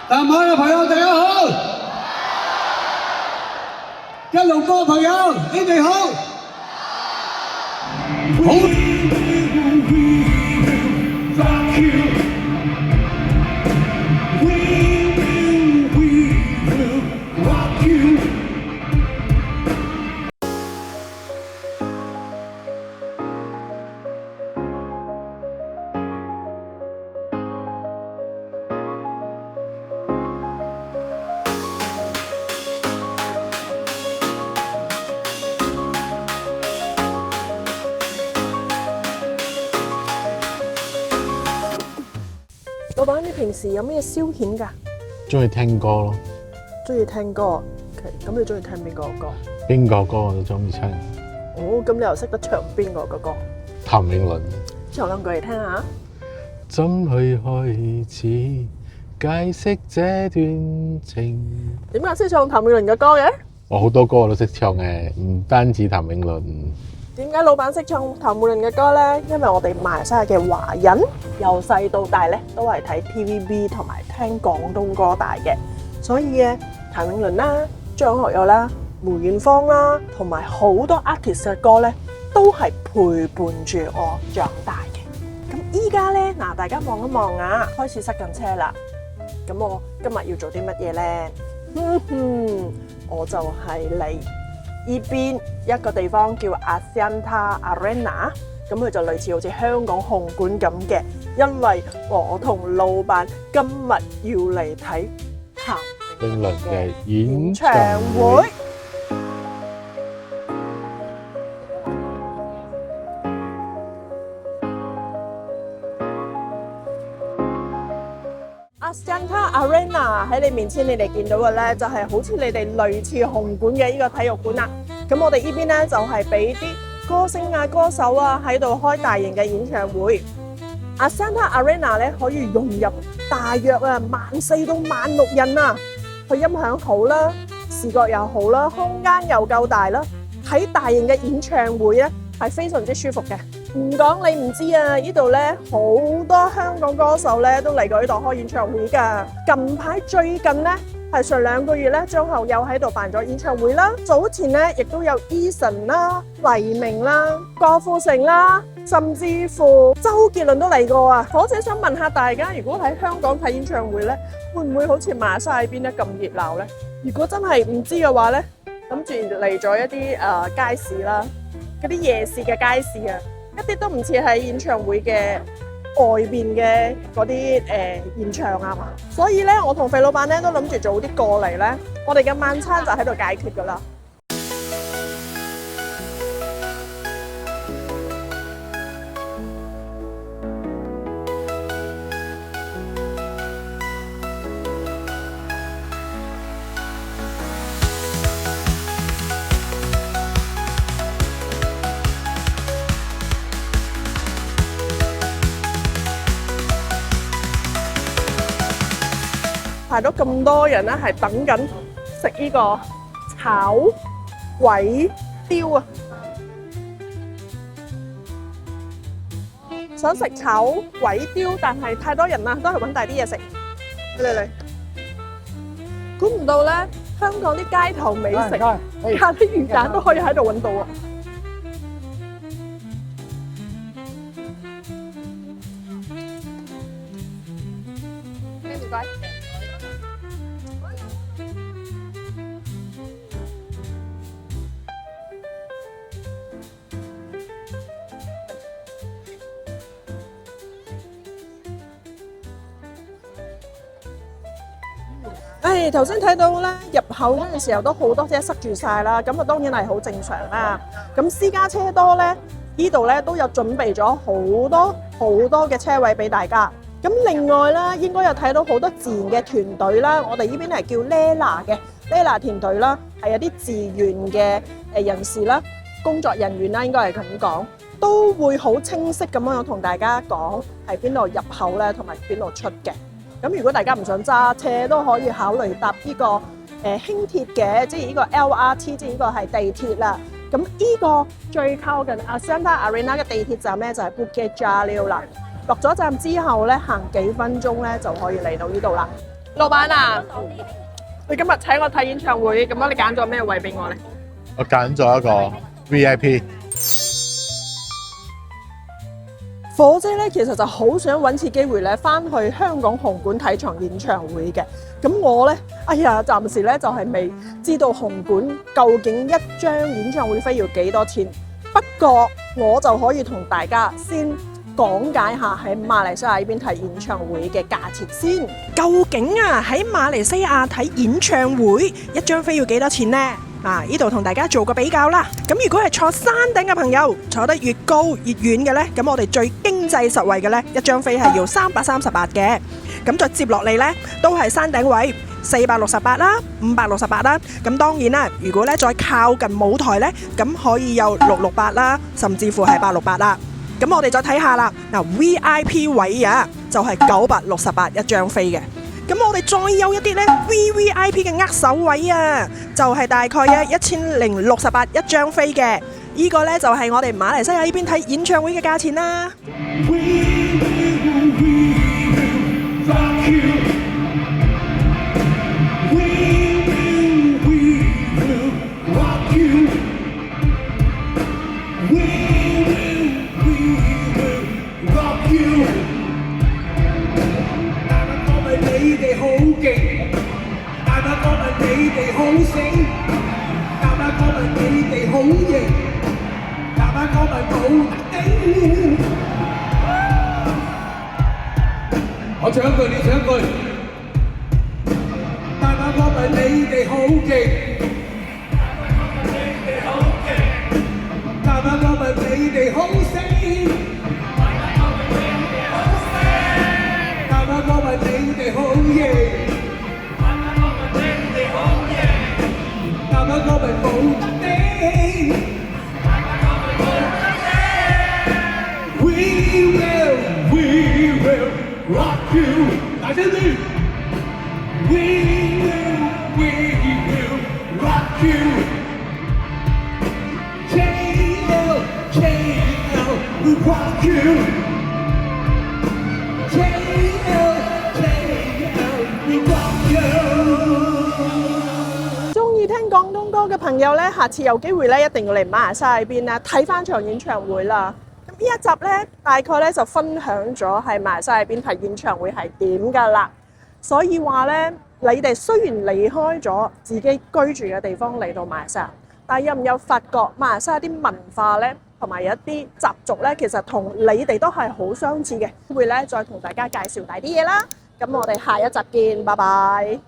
南海嘅朋友大家好，吉隆坡朋友你哋好，好。老闆，你平時有咩消遣㗎？中意聽歌咯，中意聽歌。OK，咁你中意聽邊個歌？邊個歌我都中意聽。哦，咁你又識得唱邊個嘅歌？譚詠麟。唱兩句嚟聽下。怎去開始解釋這段情？點解識唱譚詠麟嘅歌嘅？我好多歌我都識唱嘅，唔單止譚詠麟。點解老闆識唱譚詠麟嘅歌咧？因為我哋馬來西亞嘅華人由細到大咧都係睇 TVB 同埋聽廣東歌大嘅，所以咧譚詠麟啦、張學友啦、梅艷芳啦，同埋好多 artist 嘅歌咧，都係陪伴住我長大嘅。咁依家咧嗱，大家望一望啊，開始塞緊車啦。咁我今日要做啲乜嘢咧？我就係嚟依邊一個地方叫 Axiata Arena， 咁佢就類似好似香港紅館咁嘅，因為我同老闆今日要嚟睇譚詠麟嘅演唱唱會會。。Axiata Arena 喺你面前，你哋見到嘅咧就係好似你哋類似紅館嘅呢個體育館啦。咁我哋呢邊咧就係俾啲歌星啊、歌手啊喺度開大型嘅演唱會。Axiata Arena 咧可以容入大約14,000到16,000人啊，佢音響好啦，視覺又好啦，空間又夠大啦，睇大型嘅演唱會咧係非常之舒服嘅。唔講你唔知啊！呢度咧好多香港歌手咧都嚟過呢度開演唱會㗎。近排最近咧係上2個月咧，張學友喺度辦咗演唱會啦。早前咧亦都有 Eason 啦、黎明啦、郭富城啦，甚至乎周杰倫都嚟過啊！我只想問下大家，如果喺香港睇演唱會咧，會唔會好似馬莎喺邊咧咁熱鬧咧？如果真係唔知嘅話咧，諗住嚟咗一啲街市啦，嗰啲夜市嘅街市啊。一啲都唔似喺演唱會嘅外邊嘅嗰啲現場啊嘛，所以咧我同肥老闆咧都諗住早啲過嚟咧，我哋嘅晚餐就喺度解決噶啦。排咗咁多人咧，係等緊食呢個炒粿雕啊！想食炒粿雕，但係太多人啦，都係揾大啲嘢食。嚟，估唔到咧，香港啲街頭美食，咖喱魚蛋都可以喺度揾到啊！唔該。頭先睇到咧，入口嗰陣時候都好多車塞住晒啦，咁啊當然係好正常啦。咁私家車多咧，呢度咧都有準備咗好多嘅車位俾大家。咁另外咧，應該有睇到好多自然嘅團隊啦，我哋呢邊係叫 Lela 嘅 Lela 團隊啦，係有啲自願嘅人士啦，工作人員啦，應該係咁講，都會好清晰咁樣同大家講係邊度入口咧，同埋邊度出嘅。咁如果大家唔想揸車，都可以考慮搭呢個輕鐵嘅，即係呢個 LRT，即係呢個係地鐵啦。咁呢個最靠近 Axiata Arena 嘅地鐵站咧，就係 Bukit Jalil 啦。落咗站之後咧，行幾分鐘咧就可以嚟到呢度啦。老闆啊，你今日請我睇演唱會，咁你揀咗咩位俾我咧？我揀咗一個 VIP。火姐咧，其實就好想揾次機會咧，翻去香港紅館睇場演唱會嘅。咁我咧，哎呀，暫時咧就係未知道紅館究竟一張演唱會飛要幾多錢。不過我就可以同大家先講解下喺馬來西亞呢邊睇演唱會嘅價錢先。究竟啊喺馬來西亞睇演唱會一張飛要幾多錢呢？呢度同大家做個比較啦。咁如果係坐山頂嘅朋友，坐得越高越遠嘅呢，咁我哋最經濟實惠嘅呢，一張飛係要338嘅。咁再接落嚟呢，都係山頂位468啦、568啦。咁當然啦，如果呢再靠近舞台呢，咁可以有668啦，甚至乎係868啦。咁我哋再睇下啦。VIP 位啊，就係968一張飛嘅。咁我哋再有一啲咧 VVIP 嘅握手位啊，就係大概1068一張飛嘅。呢個咧就係我哋馬來西亞呢邊睇演唱會嘅價錢啦。你哋好勁，大把歌問你哋好醒，大把歌問你哋好型，大把歌問冇頂。我唱一句，你唱一句。大把歌問你哋好勁，大把歌問你哋好醒。大把歌問你哋好型，大把歌問冇得頂。We will rock you， 大聲啲。We will rock you，JL rock you。中意聽廣東歌嘅朋友咧，下次有機會咧，一定要嚟馬來西亞邊咧睇翻場演唱會啦。咁呢一集咧，大概咧就分享咗喺馬來西亞邊睇演唱會係點噶啦。所以話咧，你哋雖然離開咗自己居住嘅地方嚟到馬來西亞，但係有唔有發覺馬來西亞啲文化咧，同埋有一啲習俗咧，其實同你哋都係好相似嘅。會咧再同大家介紹大啲嘢啦。咁我哋下一集見，拜拜。